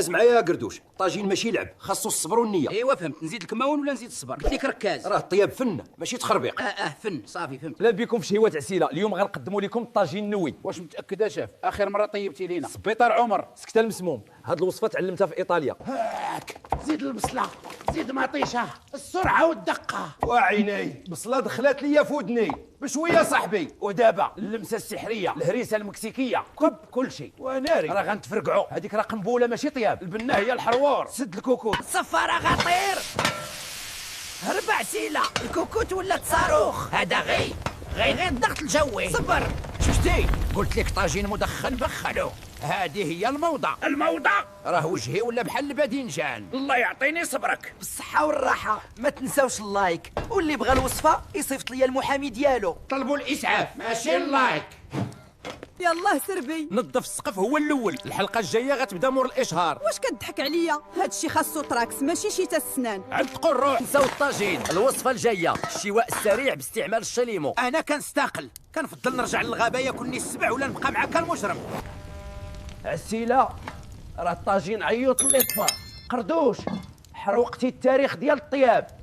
ركز معايا يا قردوش، طاجين ماشي لعب، خاصو الصبر والنية. ايوا فهمت. نزيد الكماون ولا نزيد الصبر؟ قلت لك ركاز. راه الطياب فن ماشي تخربيق. فن صافي فهمت. لا بكم في شهوة عسيلة، اليوم غنقدموا لكم الطاجين النوي. واش متاكد يا شاف؟ اخر مره طيبتي لينا سبيطار عمر. سكتة المسموم، هاد الوصفة تعلمتها في ايطاليا. هاك زيد البصله، زيد مطيشه، السرعه والدقه. وعيني بصله دخلات ليا في ودني بشويه صاحبي. ودابا اللمسه السحريه، الهريسه المكسيكيه، كب كل شيء. وناري راه غنتفرقعوا، هذيك راه قنبوله ماشي طياب. البنه هي الحروار. سد الكوكوت. الصفارة غطير. هرب عسيلة، الكوكوت ولات صاروخ. هذا غير الضغط الجوي. صبر. شفتي؟ قلت لك طاجين مدخن بخلو. هذه هي الموضه. الموضه راه وجهي ولا بحال الباذنجان. الله يعطيني صبرك. بالصحة والراحة. ما تنساوش اللايك، واللي بغى الوصفة يصيفط لي المحامي ديالو. طلبوا الاسعاف ماشي اللايك. يلاه سربي. نظف السقف هو الاول. الحلقه الجايه غتبدا مور الاشهار. واش كتضحك عليا؟ هادشي خاصو تراكس ماشي شي تا السنان. عندكم الروح. نساو الطاجين. الوصفة الجاية الشواء السريع باستعمال الشليمو. انا كنستقل، كنفضل نرجع للغابه ياكلني السبع ولا نبقى معاك المجرم. عسيلة راه الطاجين عيط اللي طفى. قردوش حروقتي التاريخ ديال الطياب.